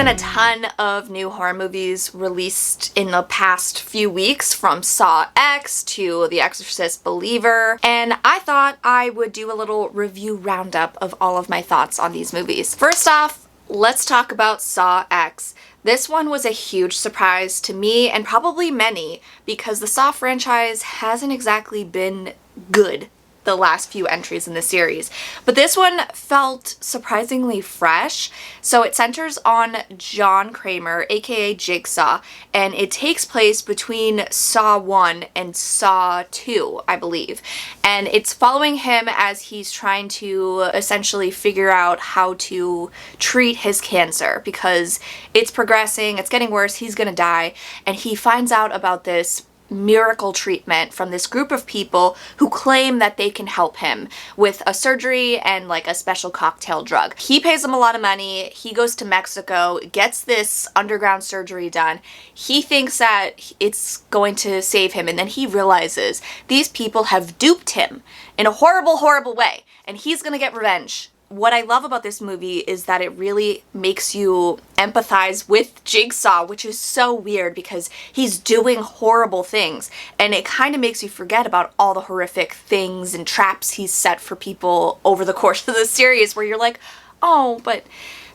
been a ton of new horror movies released in the past few weeks, from Saw X to The Exorcist Believer, and I thought I would do a little review roundup of all of my thoughts on these movies. First off, let's talk about Saw X. This one was a huge surprise to me and probably many, because the Saw franchise hasn't exactly been good the last few entries in the series. But this one felt surprisingly fresh. So it centers on John Kramer, aka Jigsaw, and it takes place between Saw 1 and Saw 2, I believe. And it's following him as he's trying to essentially figure out how to treat his cancer, because it's progressing, it's getting worse, he's gonna die, and he finds out about this miracle treatment from this group of people who claim that they can help him with a surgery and like a special cocktail drug. He pays them a lot of money. He goes to Mexico, gets this underground surgery done. He thinks that it's going to save him, and then he realizes these people have duped him in a horrible, horrible way, and he's gonna get revenge. What I love about this movie is that it really makes you empathize with Jigsaw, which is so weird because he's doing horrible things, and it kind of makes you forget about all the horrific things and traps he's set for people over the course of the series, where you're like, oh, but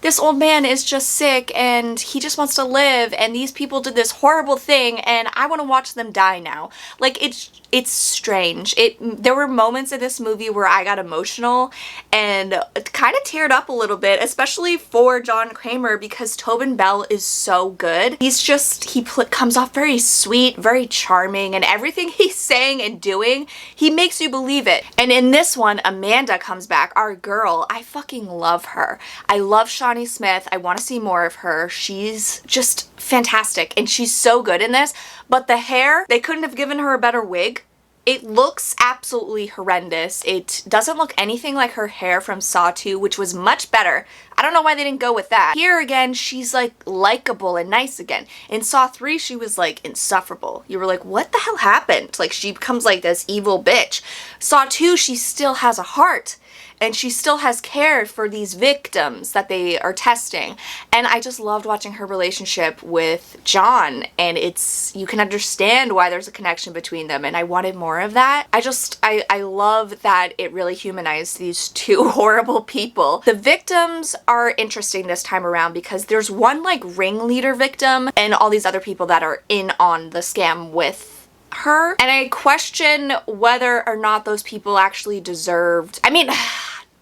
this old man is just sick and he just wants to live, and these people did this horrible thing and I want to watch them die now. Like, it's strange. There were moments in this movie where I got emotional and kind of teared up a little bit, especially for John Kramer, because Tobin Bell is so good. He comes off very sweet, very charming, and everything he's saying and doing, he makes you believe it. And in this one, Amanda comes back, our girl. I fucking love her. I love Shawnee Smith. I want to see more of her. She's just fantastic, and she's so good in this. But the hair, they couldn't have given her a better wig. It looks absolutely horrendous. It doesn't look anything like her hair from Saw 2, which was much better. I don't know why they didn't go with that. Here again, she's like likable and nice again. In Saw 3, she was like insufferable. You were like, what the hell happened? Like, she becomes like this evil bitch. Saw 2, she still has a heart, and she still has care for these victims that they are testing. And I just loved watching her relationship with John, and you can understand why there's a connection between them, and I wanted more of that. I love that it really humanized these two horrible people. The victims are interesting this time around because there's one like ringleader victim and all these other people that are in on the scam with her, and I question whether or not those people actually deserved, I mean,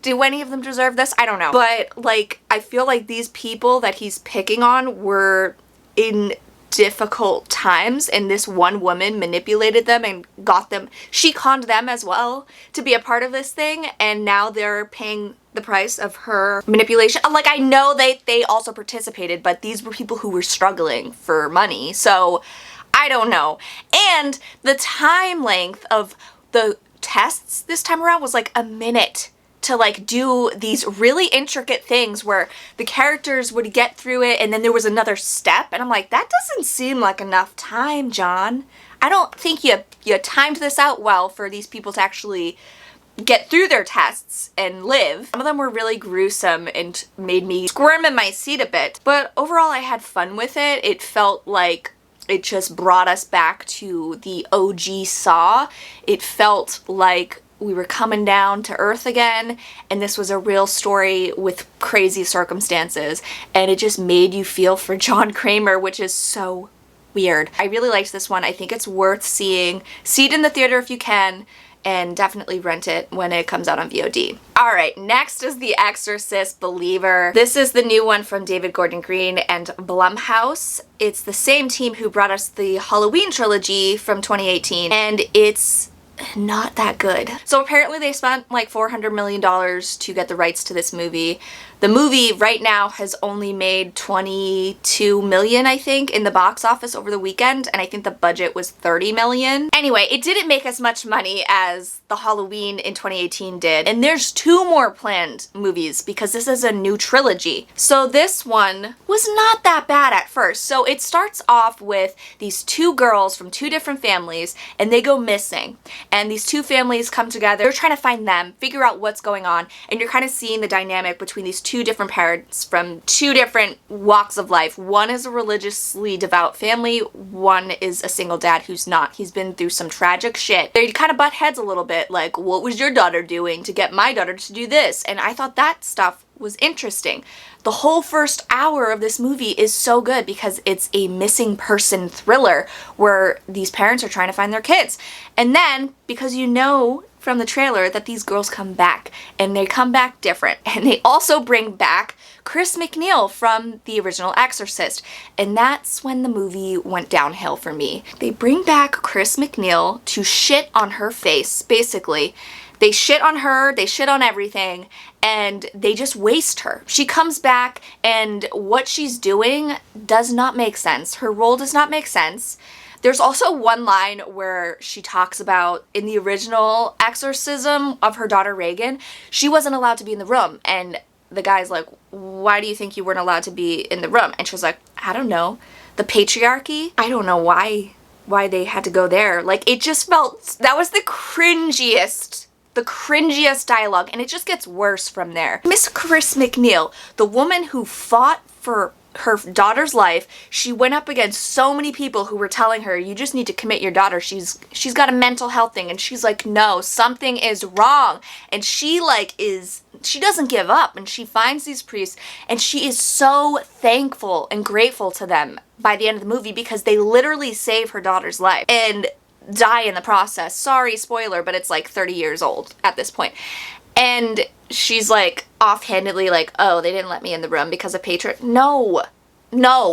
do any of them deserve this? I don't know. But like, I feel like these people that he's picking on were in difficult times, and this one woman manipulated them and she conned them as well to be a part of this thing, and now they're paying the price of her manipulation. Like, I know they also participated, but these were people who were struggling for money, so I don't know. And the time length of the tests this time around was like a minute to like do these really intricate things where the characters would get through it and then there was another step, and I'm like, that doesn't seem like enough time, John. I don't think you timed this out well for these people to actually get through their tests and live. Some of them were really gruesome and made me squirm in my seat a bit, but overall I had fun with it. It felt like it just brought us back to the OG Saw. It felt like we were coming down to earth again, and this was a real story with crazy circumstances, and it just made you feel for John Kramer, which is so weird. I really liked this one. I think it's worth seeing. See it in the theater if you can, and definitely rent it when it comes out on VOD. Alright, next is The Exorcist Believer. This is the new one from David Gordon Green and Blumhouse. It's the same team who brought us the Halloween trilogy from 2018, and it's not that good. So apparently they spent like $400 million to get the rights to this movie. The movie right now has only made $22 million, I think, in the box office over the weekend, and I think the budget was $30 million. Anyway, it didn't make as much money as the Halloween in 2018 did, and there's 2 more planned movies because this is a new trilogy. So this one was not that bad at first. So it starts off with these 2 girls from 2 different families, and they go missing, and these 2 families come together. They're trying to find them, figure out what's going on, and you're kind of seeing the dynamic between these 2 two different parents from two different walks of life. One is a religiously devout family, one is a single dad who's not. He's been through some tragic shit. They kind of butt heads a little bit, like, what was your daughter doing to get my daughter to do this? And I thought that stuff was interesting. The whole first hour of this movie is so good because it's a missing person thriller where these parents are trying to find their kids. And then, because you know from the trailer that these girls come back, and they come back different. And they also bring back Chris McNeil from the original Exorcist. And that's when the movie went downhill for me. They bring back Chris McNeil to shit on her face, basically. They shit on her, they shit on everything, and they just waste her. She comes back, and what she's doing does not make sense. Her role does not make sense. There's also one line where she talks about, in the original exorcism of her daughter Reagan, she wasn't allowed to be in the room, and the guy's like, why do you think you weren't allowed to be in the room? And she was like, I don't know. The patriarchy? I don't know why they had to go there. Like, it just felt, that was the cringiest dialogue, and it just gets worse from there. Miss Chris McNeil, the woman who fought for her daughter's life, she went up against so many people who were telling her, you just need to commit your daughter, she's got a mental health thing, and she's like, no, something is wrong. And she doesn't give up, and she finds these priests, and she is so thankful and grateful to them by the end of the movie because they literally save her daughter's life and die in the process. Sorry, spoiler, but it's like 30 years old at this point. And she's like offhandedly like, oh, they didn't let me in the room because of No,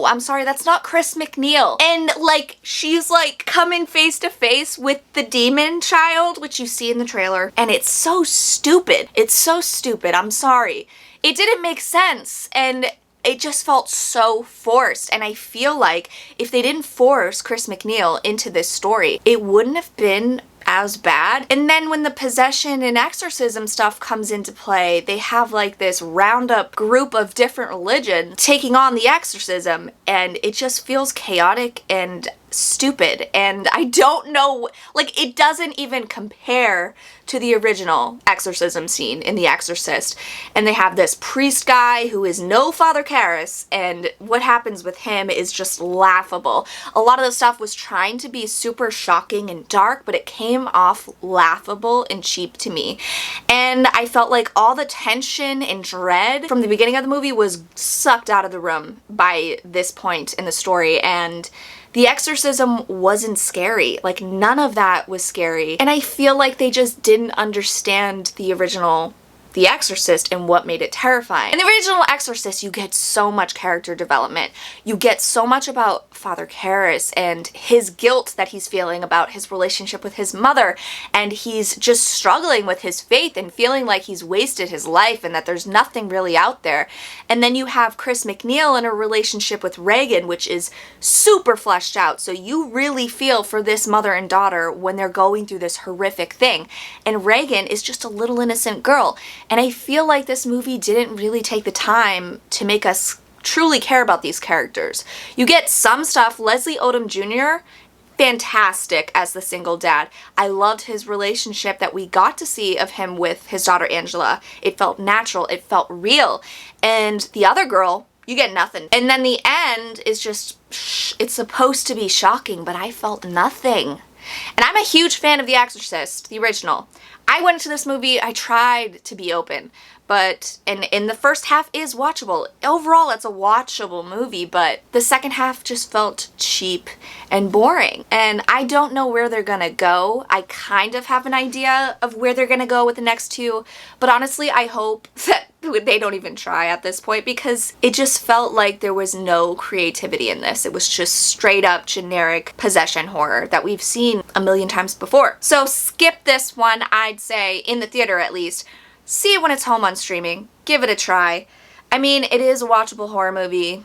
I'm sorry, that's not Chris McNeil. And like, she's like coming face to face with the demon child, which you see in the trailer, and it's so stupid. It's so stupid. I'm sorry. It didn't make sense, and it just felt so forced. And I feel like if they didn't force Chris McNeil into this story, it wouldn't have been as bad. And then when the possession and exorcism stuff comes into play, they have like this roundup group of different religions taking on the exorcism, and it just feels chaotic and stupid. And I don't know, like, it doesn't even compare to the original exorcism scene in The Exorcist. And they have this priest guy who is no Father Karras, and what happens with him is just laughable. A lot of the stuff was trying to be super shocking and dark, but it came off laughable and cheap to me. And I felt like all the tension and dread from the beginning of the movie was sucked out of the room by this point in the story, and the exorcism wasn't scary. Like, none of that was scary. And I feel like they just didn't understand the original The Exorcist and what made it terrifying. In the original Exorcist, you get so much character development. You get so much about Father Karras and his guilt that he's feeling about his relationship with his mother, and he's just struggling with his faith and feeling like he's wasted his life and that there's nothing really out there. And then you have Chris McNeil in a relationship with Reagan, which is super fleshed out, so you really feel for this mother and daughter when they're going through this horrific thing. And Reagan is just a little innocent girl. And I feel like this movie didn't really take the time to make us truly care about these characters. You get some stuff. Leslie Odom Jr., fantastic as the single dad. I loved his relationship that we got to see of him with his daughter Angela. It felt natural. It felt real. And the other girl, you get nothing. And then the end is just, it's supposed to be shocking, but I felt nothing. And I'm a huge fan of The Exorcist, the original. I went into this movie, I tried to be open, but, and in the first half is watchable. Overall, it's a watchable movie, but the second half just felt cheap and boring. And I don't know where they're gonna go. I kind of have an idea of where they're gonna go with the next two, but honestly, I hope that they don't even try at this point, because it just felt like there was no creativity in this. It was just straight up generic possession horror that we've seen a million times before. So skip this one, I'd say, in the theater at least. See it when it's home on streaming. Give it a try. I mean, it is a watchable horror movie.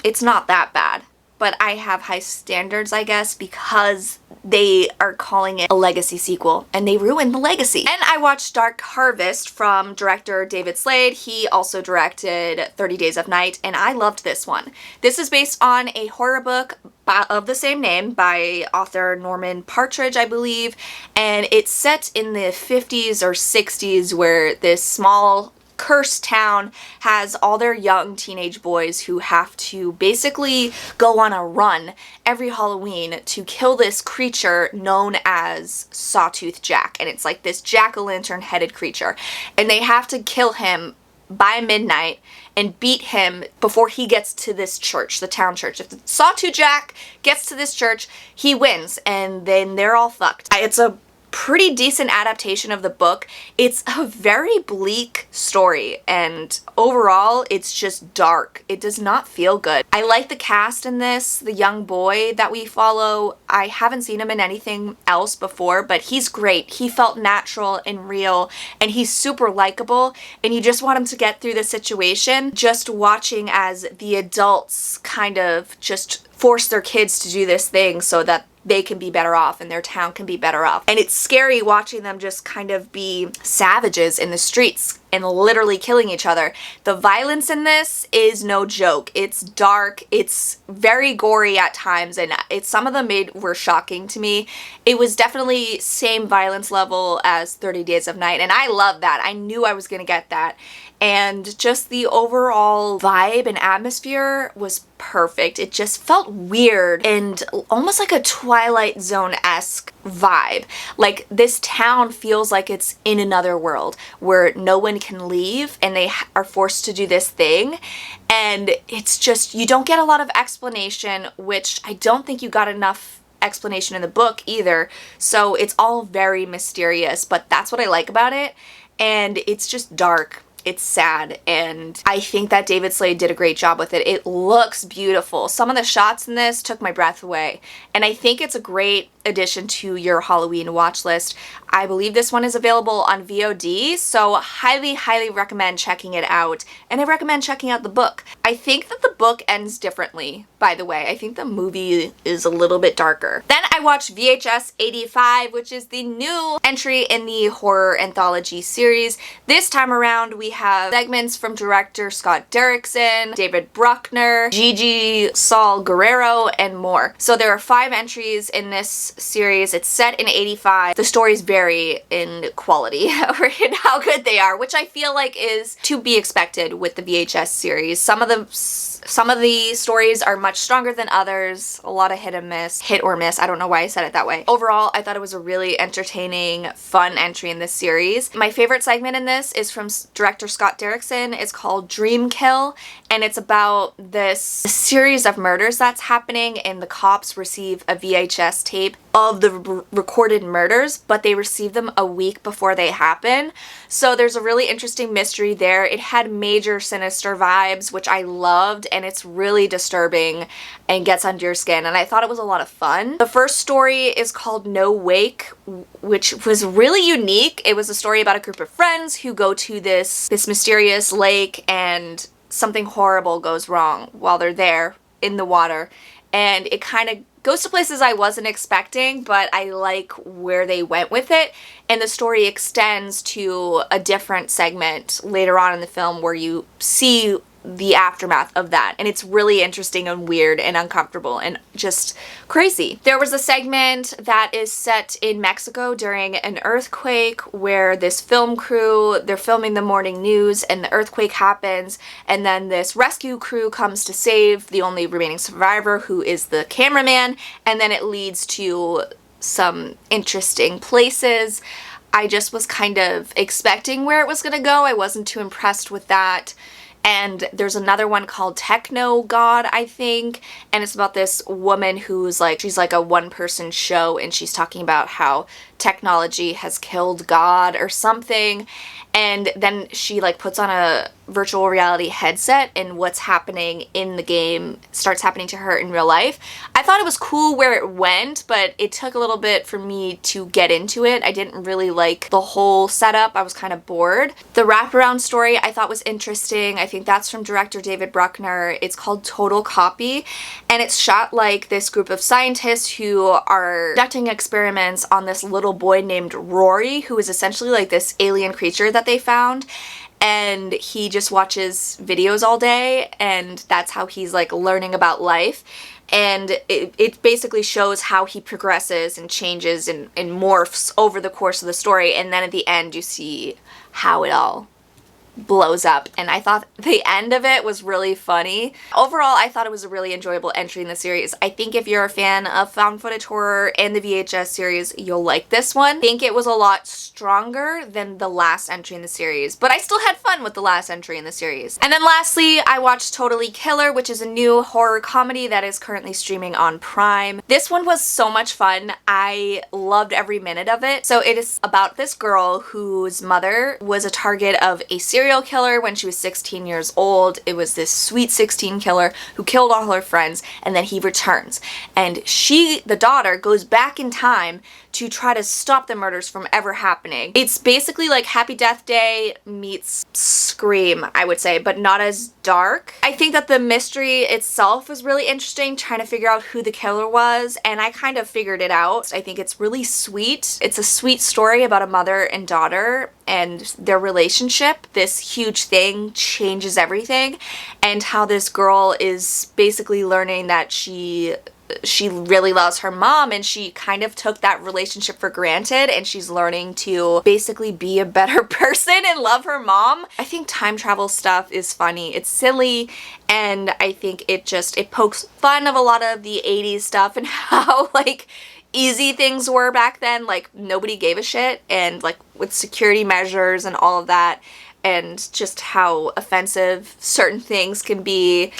It's not that bad. But I have high standards, I guess, because they are calling it a legacy sequel, and they ruined the legacy. And I watched Dark Harvest from director David Slade. He also directed 30 Days of Night, and I loved this one. This is based on a horror book of the same name by author Norman Partridge, I believe, and it's set in the 50s or 60s, where this small cursed town has all their young teenage boys who have to basically go on a run every Halloween to kill this creature known as Sawtooth Jack. And it's like this jack-o'-lantern headed creature. And they have to kill him by midnight and beat him before he gets to this church, the town church. If the Sawtooth Jack gets to this church, he wins, and then they're all fucked. It's a pretty decent adaptation of the book. It's a very bleak story, and overall it's just dark. It does not feel good. I like the cast in this. The young boy that we follow, I haven't seen him in anything else before, but he's great. He felt natural and real, and he's super likable, and you just want him to get through the situation. Just watching as the adults kind of just force their kids to do this thing so that they can be better off and their town can be better off. And it's scary watching them just kind of be savages in the streets and literally killing each other. The violence in this is no joke. It's dark, it's very gory at times, and some of them were shocking to me. It was definitely same violence level as 30 Days of Night, and I love that. I knew I was gonna get that. And just the overall vibe and atmosphere was perfect. It just felt weird and almost like a Twilight Zone-esque vibe. Like, this town feels like it's in another world where no one can leave and they are forced to do this thing. And it's just, you don't get a lot of explanation, which I don't think you got enough explanation in the book either. So it's all very mysterious, but that's what I like about it. And it's just dark. It's sad, and I think that David Slade did a great job with it. It looks beautiful. Some of the shots in this took my breath away, and I think it's a great addition to your Halloween watch list. I believe this one is available on VOD, so highly, highly recommend checking it out, and I recommend checking out the book. I think that the book ends differently, by the way. I think the movie is a little bit darker. Then I watched VHS 85, which is the new entry in the horror anthology series. This time around, we have segments from director Scott Derrickson, David Bruckner, Gigi Saul Guerrero, and more. So there are 5 entries in this series. It's set in 85. The stories vary in quality or in how good they are, which I feel like is to be expected with the VHS series. Some of the stories are much stronger than others. A lot of hit or miss. I don't know why I said it that way. Overall, I thought it was a really entertaining, fun entry in this series. My favorite segment in this is from director Scott Derrickson. It's called Dream Kill, and it's about this series of murders that's happening, and the cops receive a VHS tape of the recorded murders, but they receive them a week before they happen. So there's a really interesting mystery there. It had major sinister vibes, which I loved, and it's really disturbing and gets under your skin, and I thought it was a lot of fun. The first story is called No Wake, which was really unique. It was a story about a group of friends who go to this mysterious lake, and something horrible goes wrong while they're there in the water, and it kind of goes to places I wasn't expecting, but I like where they went with it. And the story extends to a different segment later on in the film where you see the aftermath of that, and it's really interesting and weird and uncomfortable and just crazy. There was a segment that is set in Mexico during an earthquake where this film crew, they're filming the morning news, and the earthquake happens, and then this rescue crew comes to save the only remaining survivor, who is the cameraman, and then it leads to some interesting places. I just was kind of expecting where it was gonna go. I wasn't too impressed with that. And there's another one called Techno God, I think, and it's about this woman who's like, she's like a one-person show, and she's talking about how technology has killed God or something, and then she like puts on a virtual reality headset, and what's happening in the game starts happening to her in real life. I thought it was cool where it went, but it took a little bit for me to get into it. I didn't really like the whole setup. I was kind of bored. The wraparound story I thought was interesting. I think that's from director David Bruckner. It's called Total Copy, and it's shot like this group of scientists who are conducting experiments on this little boy named Rory, who is essentially like this alien creature that they found, and he just watches videos all day, and that's how he's like learning about life. And it basically shows how he progresses and changes and morphs over the course of the story, and then at the end you see how it all blows up, and I thought the end of it was really funny. Overall, I thought it was a really enjoyable entry in the series. I think if you're a fan of found footage horror and the VHS series, you'll like this one. I think it was a lot stronger than the last entry in the series, but I still had fun with the last entry in the series. And then lastly, I watched Totally Killer, which is a new horror comedy that is currently streaming on Prime. This one was so much fun. I loved every minute of it. So it is about this girl whose mother was a target of a serial killer when she was 16 years old. It was this sweet 16 killer who killed all her friends, and then he returns. And she, the daughter, goes back in time to try to stop the murders from ever happening. It's basically like Happy Death Day meets Scream, I would say, but not as dark. I think that the mystery itself was really interesting, trying to figure out who the killer was, and I kind of figured it out. I think it's really sweet. It's a sweet story about a mother and daughter and their relationship. This huge thing changes everything, and how this girl is basically learning that she really loves her mom, and she kind of took that relationship for granted, and she's learning to basically be a better person and love her mom. I think time travel stuff is funny. It's silly, and I think it pokes fun of a lot of the 80s stuff and how like easy things were back then. Like nobody gave a shit, and like with security measures and all of that, and just how offensive certain things can be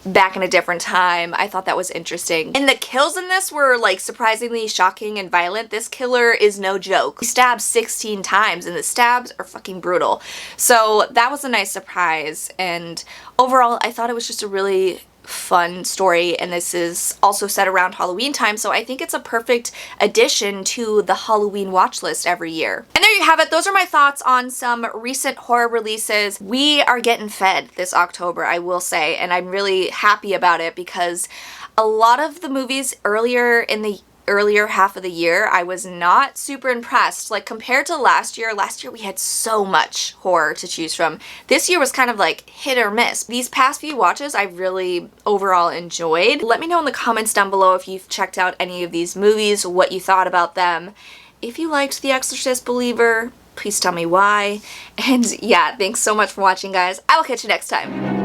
back in a different time. I thought that was interesting. And the kills in this were like surprisingly shocking and violent. This killer is no joke. He stabs 16 times, and the stabs are fucking brutal. So that was a nice surprise, and overall I thought it was just a really fun story, and this is also set around Halloween time, so I think it's a perfect addition to the Halloween watch list every year. And there you have it. Those are my thoughts on some recent horror releases. We are getting fed this October, I will say, and I'm really happy about it because a lot of the movies earlier in the earlier half of the year, I was not super impressed. Like compared to last year we had so much horror to choose from. This year was kind of like hit or miss. These past few watches I really overall enjoyed. Let me know in the comments down below if you've checked out any of these movies, what you thought about them. If you liked The Exorcist Believer, please tell me why. And yeah, thanks so much for watching, guys. I will catch you next time.